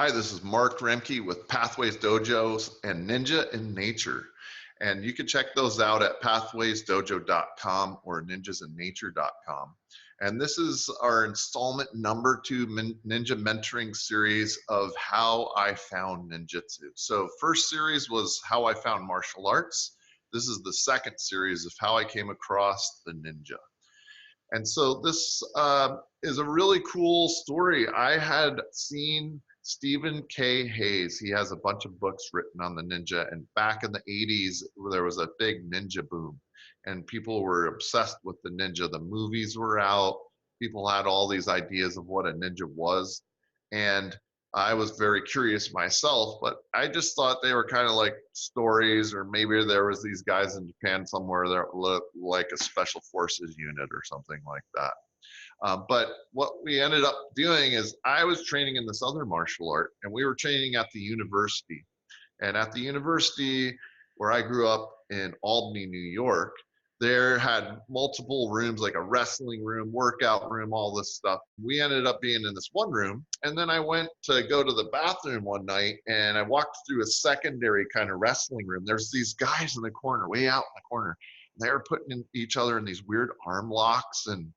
Hi, this is Mark Remke with Pathways Dojos and Ninja in Nature. And you can check those out at pathwaysdojo.com or ninjasinnature.com. And this is our installment number 2 Ninja Mentoring series of how I found ninjutsu. So first series was how I found martial arts. This is the second series of how I came across the ninja. And so this is a really cool story. I had seen Stephen K. Hayes. He has a bunch of books written on the ninja. And back in the 80s, there was a big ninja boom. And people were obsessed with the ninja. The movies were out. People had all these ideas of what a ninja was. And I was very curious myself, but I just thought they were kind of like stories, or maybe there was these guys in Japan somewhere that looked like a special forces unit or something like that. But what we ended up doing is I was training in this other martial art, and we were training at the university. And at the university where I grew up in Albany, New York, there had multiple rooms, like a wrestling room, workout room, all this stuff. We ended up being in this one room. And then I went to go to the bathroom one night, and I walked through a secondary kind of wrestling room. There's these guys in the corner, way out in the corner. They were putting each other in these weird arm locks and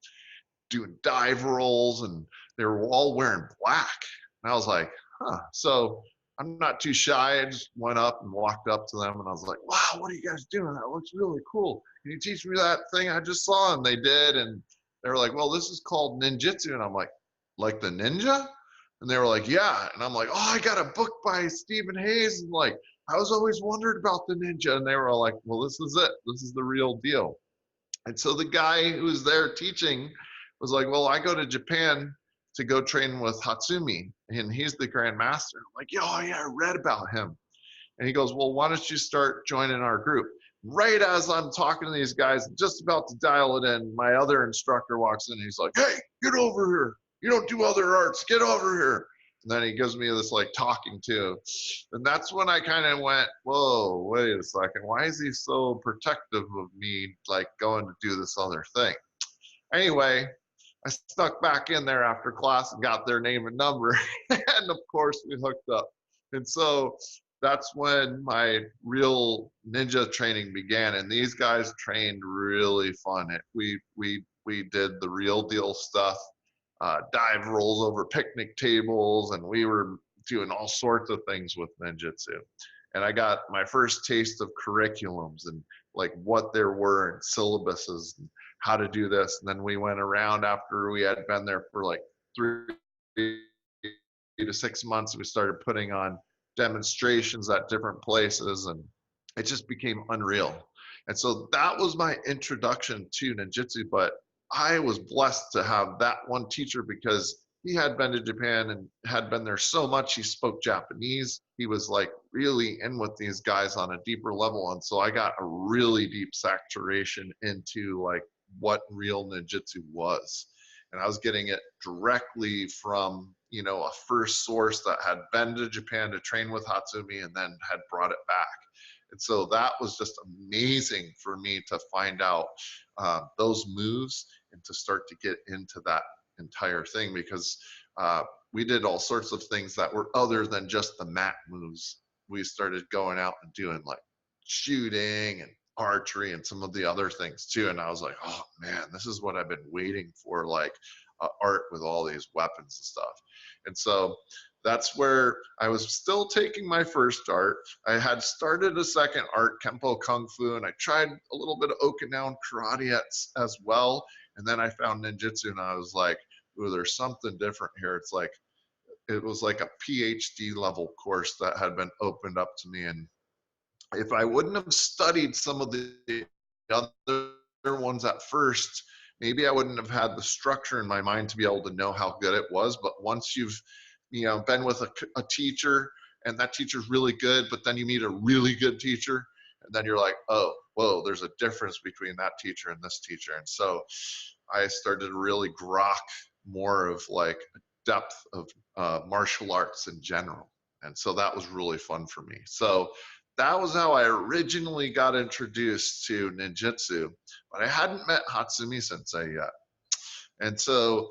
doing dive rolls, and they were all wearing black. And I was like, huh. So I'm not too shy. I just went up and walked up to them, and I was like, wow, what are you guys doing? That looks really cool. Can you teach me that thing I just saw? And they did. And they were like, well, this is called ninjutsu. And I'm like the ninja? And they were like, yeah. And I'm like, oh, I got a book by Stephen Hayes. And like, I was always wondered about the ninja. And they were all like, well, this is it. This is the real deal. And so the guy who was there teaching was like, well, I go to Japan to go train with Hatsumi, and he's the Grand Master. I'm like, oh yeah, I read about him. And he goes, well, why don't you start joining our group? Right as I'm talking to these guys, just about to dial it in, my other instructor walks in and he's like, hey, get over here. You don't do other arts. Get over here. And then he gives me this like talking to. And that's when I kind of went, whoa, wait a second. Why is he so protective of me, like going to do this other thing? Anyway, I stuck back in there after class and got their name and number. And of course, we hooked up. And so that's when my real ninja training began. And these guys trained really fun. We did the real deal stuff, dive rolls over picnic tables, and we were doing all sorts of things with ninjutsu. And I got my first taste of curriculums and like what there were and syllabuses and how to do this. And then we went around after we had been there for like 3 to 6 months. We started putting on demonstrations at different places, and it just became unreal. And so that was my introduction to ninjutsu. But I was blessed to have that one teacher because he had been to Japan and had been there so much. He spoke Japanese. He was like really in with these guys on a deeper level. And so I got a really deep saturation into like what real ninjutsu was. And I was getting it directly from, a first source that had been to Japan to train with Hatsumi and then had brought it back. And so that was just amazing for me to find out those moves and to start to get into that entire thing, because we did all sorts of things that were other than just the mat moves. We started going out and doing like shooting and archery and some of the other things too. And I was like, oh man, this is what I've been waiting for, like art with all these weapons and stuff. And so that's where I was still taking my first art. I had started a second art, Kempo Kung Fu, and I tried a little bit of Okinawan karate as well. And then I found ninjutsu, and I was like, ooh, there's something different here. It was like a PhD level course that had been opened up to me. And if I wouldn't have studied some of the other ones at first, maybe I wouldn't have had the structure in my mind to be able to know how good it was. But once you've been with a teacher, and that teacher's really good, but then you meet a really good teacher, and then you're like, oh, whoa, there's a difference between that teacher and this teacher. And so I started to really grok more of like a depth of martial arts in general. And so that was really fun for me. So that was how I originally got introduced to ninjutsu, but I hadn't met Hatsumi Sensei yet. And so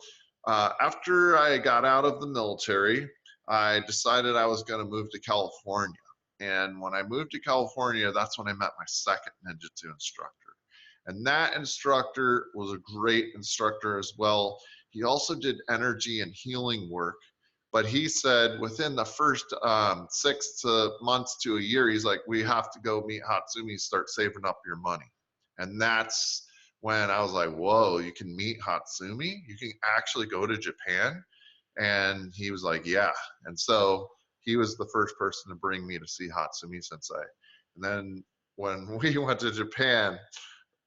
after I got out of the military, I decided I was going to move to California. And when I moved to California, that's when I met my second ninjutsu instructor. And that instructor was a great instructor as well. He also did energy and healing work. But he said within the first 6 months to a year, he's like, we have to go meet Hatsumi, start saving up your money. And that's when I was like, whoa, you can meet Hatsumi? You can actually go to Japan? And he was like, yeah. And so he was the first person to bring me to see Hatsumi Sensei. And then when we went to Japan,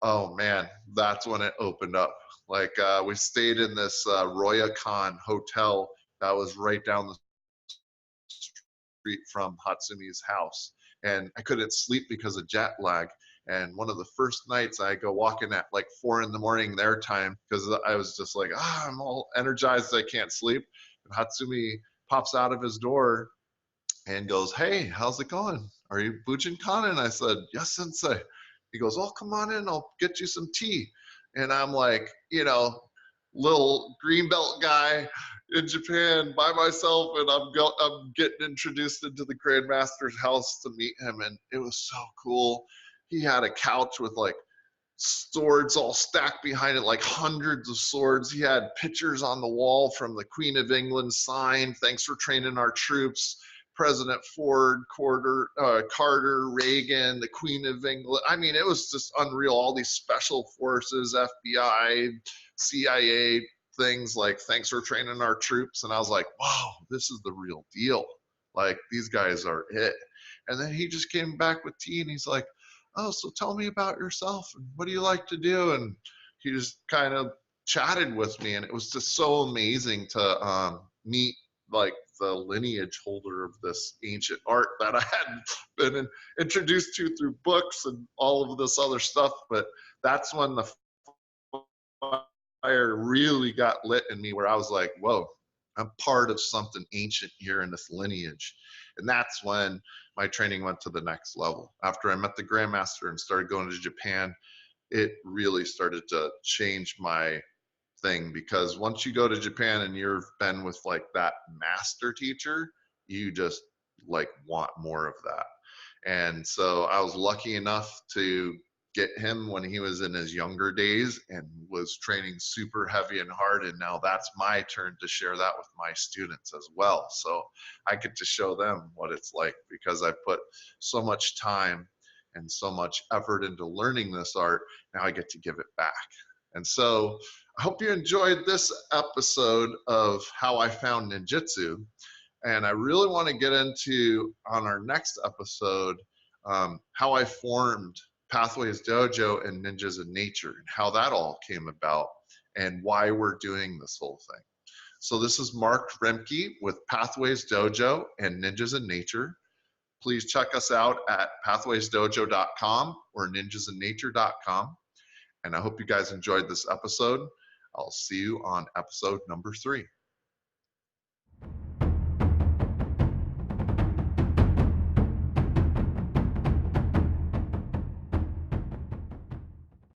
oh man, that's when it opened up. Like we stayed in this Ryokan hotel that was right down the street from Hatsumi's house. And I couldn't sleep because of jet lag. And one of the first nights I go walking at like 4 in the morning their time because I was just like, I'm all energized, I can't sleep. And Hatsumi pops out of his door and goes, hey, how's it going? Are you Bujinkan? And I said, yes, sensei. He goes, oh, come on in, I'll get you some tea. And I'm like, little green belt guy in Japan by myself, and I'm getting introduced into the Grandmaster's house to meet him, and it was so cool. He had a couch with like swords all stacked behind it, like hundreds of swords. He had pictures on the wall from the Queen of England signed, thanks for training our troops. President Ford, Carter, Reagan, the Queen of England. I mean, it was just unreal. All these special forces, FBI, CIA, things like, thanks for training our troops. And I was like, wow, this is the real deal. Like, these guys are it. And then he just came back with tea and he's like, oh, so tell me about yourself and what do you like to do? And he just kind of chatted with me, and it was just so amazing to meet like the lineage holder of this ancient art that I had been introduced to through books and all of this other stuff. But that's when the fire really got lit in me, where I was like, whoa, I'm part of something ancient here in this lineage. And that's when my training went to the next level. After I met the Grandmaster and started going to Japan, it really started to change my thing, because once you go to Japan and you've been with like that master teacher, you just like want more of that. And so I was lucky enough to get him when he was in his younger days and was training super heavy and hard, and now that's my turn to share that with my students as well. So I get to show them what it's like, because I put so much time and so much effort into learning this art. Now I get to give it back. And so I hope you enjoyed this episode of how I found ninjutsu. And I really want to get into, on our next episode, how I formed Pathways Dojo and Ninjas in Nature, and how that all came about, and why we're doing this whole thing. So this is Mark Remke with Pathways Dojo and Ninjas in Nature. Please check us out at pathwaysdojo.com or ninjasinnature.com. And I hope you guys enjoyed this episode. I'll see you on episode number 3.